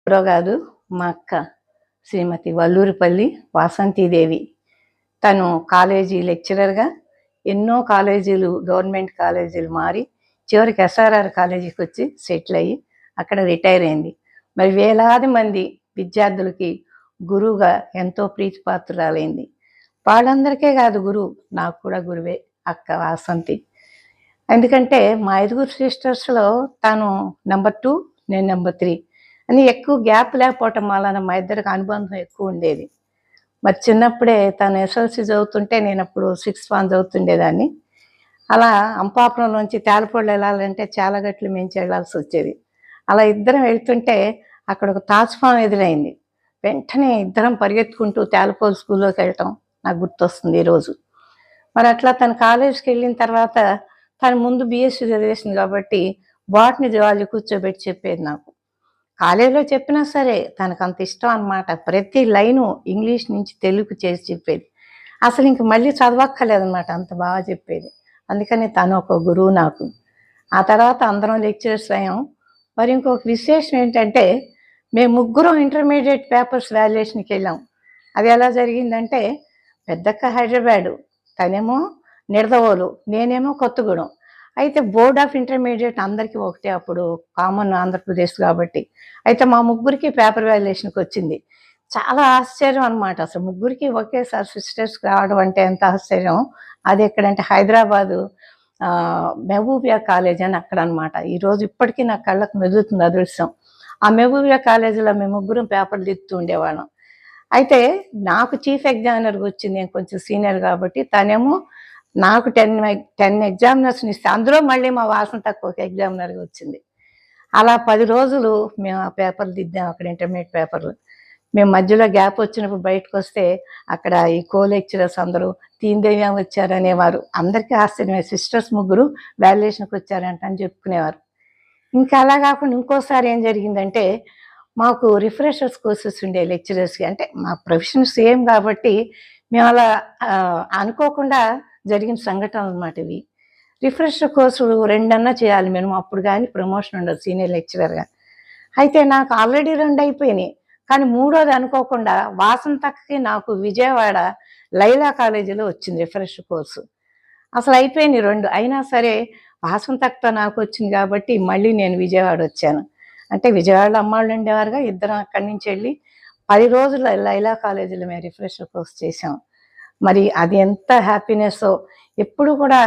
ఎవరో కాదు, మా అక్క శ్రీమతి వల్లూరిపల్లి వాసంతీదేవి. తను కాలేజీ లెక్చరర్గా ఎన్నో కాలేజీలు, గవర్నమెంట్ కాలేజీలు మారి చివరికి ఎస్ఆర్ఆర్ కాలేజీకి వచ్చి సెటిల్ అయ్యి అక్కడ రిటైర్ అయింది. మరి వేలాది మంది విద్యార్థులకి గురువుగా ఎంతో ప్రీతిపాత్రురాలైంది. వాళ్ళందరికీ కాదు గురువు, నాకు కూడా గురువే అక్క వాసంతి. ఎందుకంటే మా 5 సిస్టర్స్లో తను నెంబర్ 2, నేను నెంబర్ 3 అని ఎక్కువ గ్యాప్ లేకపోవటం వలన మా ఇద్దరికి అనుబంధం ఎక్కువ ఉండేది. మరి చిన్నప్పుడే తను ఎస్ఎల్సి చదువుతుంటే నేను అప్పుడు 6th ఫార్మ్ చదువుతుండేదాన్ని. అలా అంపాపురంలోంచి తేలపొళ్ళు వెళ్ళాలంటే చాలా గట్లు మించి వెళ్ళాల్సి వచ్చేది. అలా ఇద్దరం వెళ్తుంటే అక్కడ ఒక తాజ్ ఫామ్ ఎదురైంది. వెంటనే ఇద్దరం పరిగెత్తుకుంటూ తేలపొళ్ళు స్కూల్లోకి వెళ్ళటం నాకు గుర్తొస్తుంది ఈరోజు. మరి అట్లా తను కాలేజీకి వెళ్ళిన తర్వాత తను ముందు బీఎస్సీ చదివేసింది కాబట్టి బాటనీ జువాలజీ కూర్చోబెట్టి చెప్పేది నాకు. కాలేజీలో చెప్పినా సరే తనకు అంత ఇష్టం అన్నమాట. ప్రతి లైను ఇంగ్లీష్ నుంచి తెలుగు చేసి చెప్పేది. అసలు ఇంక మళ్ళీ చదవక్కర్లేదన్నమాట, అంత బాగా చెప్పేది. అందుకని తను ఒక గురువు నాకు. ఆ తర్వాత అందరం లెక్చరర్స్ అయ్యాం. మరి ఇంకొక విశేషం ఏంటంటే మేము ముగ్గురం ఇంటర్మీడియట్ పేపర్స్ వాల్యుయేషన్కి వెళ్ళాం. అది ఎలా జరిగిందంటే పెద్దక్క హైదరాబాదు, తనేమో నిడదవోలు, నేనేమో కొత్తగూడెం. అయితే బోర్డ్ ఆఫ్ ఇంటర్మీడియట్ అందరికీ ఒకటే అప్పుడు, కామన్ ఆంధ్రప్రదేశ్ కాబట్టి. అయితే మా ముగ్గురికి పేపర్ వాల్యుయేషన్కి వచ్చింది. చాలా ఆశ్చర్యం అనమాట. అసలు ముగ్గురికి ఒకేసారి సిస్టర్స్కి రావడం అంటే ఎంత ఆశ్చర్యం. అది ఎక్కడంటే హైదరాబాదు మెహబూబియా కాలేజ్ అని అక్కడ అనమాట. ఈరోజు ఇప్పటికీ నా కళ్ళకు మెదులుతుంది అదృశ్యం. ఆ మెహబూబియా కాలేజీలో మేము ముగ్గురం పేపర్లు దిద్దుతూ ఉండేవాళ్ళం. అయితే నాకు చీఫ్ ఎగ్జామినర్గా వచ్చింది, నేను కొంచెం సీనియర్ కాబట్టి. తనేమో నాకు 10 ఎగ్జామినర్స్ని ఇస్తే అందులో మళ్ళీ మా వాసంతకు ఒక ఎగ్జామినర్గా వచ్చింది. అలా 10 రోజులు మేము ఆ పేపర్లు దిద్దాం అక్కడ, ఇంటర్మీడియట్ పేపర్లు. మేము మధ్యలో గ్యాప్ వచ్చినప్పుడు బయటకు వస్తే అక్కడ ఈ లెక్చరర్స్ అందరూ తీన్దేవ్యం వచ్చారనేవారు. అందరికీ ఆశ్చర్యమే, సిస్టర్స్ ముగ్గురు వాల్యుయేషన్కి వచ్చారంట అని చెప్పుకునేవారు. ఇంకా అలా కాకుండా ఇంకోసారి ఏం జరిగిందంటే మాకు రిఫ్రెషర్స్ కోర్సెస్ ఉండే లెక్చరర్స్కి. అంటే మా ప్రొఫెషన్ సేమ్ కాబట్టి మేము అలా అనుకోకుండా జరిగిన సంఘటనలు అన్నమాట ఇవి. రిఫ్రెషర్ కోర్సులు 2 అన్నా చేయాలి మేము, అప్పుడు కానీ ప్రమోషన్ ఉండదు సీనియర్ లెక్చరర్గా. అయితే నాకు ఆల్రెడీ 2 అయిపోయినాయి. కానీ మూడోది అనుకోకుండా వాసంతకి నాకు విజయవాడ లైలా కాలేజీలో వచ్చింది రిఫ్రెషర్ కోర్సు. అసలు అయిపోయినాయి 2. అయినా సరే వాసంతకతో నాకు వచ్చింది కాబట్టి మళ్ళీ నేను విజయవాడ వచ్చాను. అంటే విజయవాడలో అమ్మాళ్ళు ఉండేవారుగా, ఇద్దరం అక్కడి నుంచి వెళ్ళి 10 రోజులు లైలా కాలేజీలో మేము రిఫ్రెషర్ కోర్స్ చేసాం. మరి అది ఎంత హ్యాపీనెస్సో. ఎప్పుడు కూడా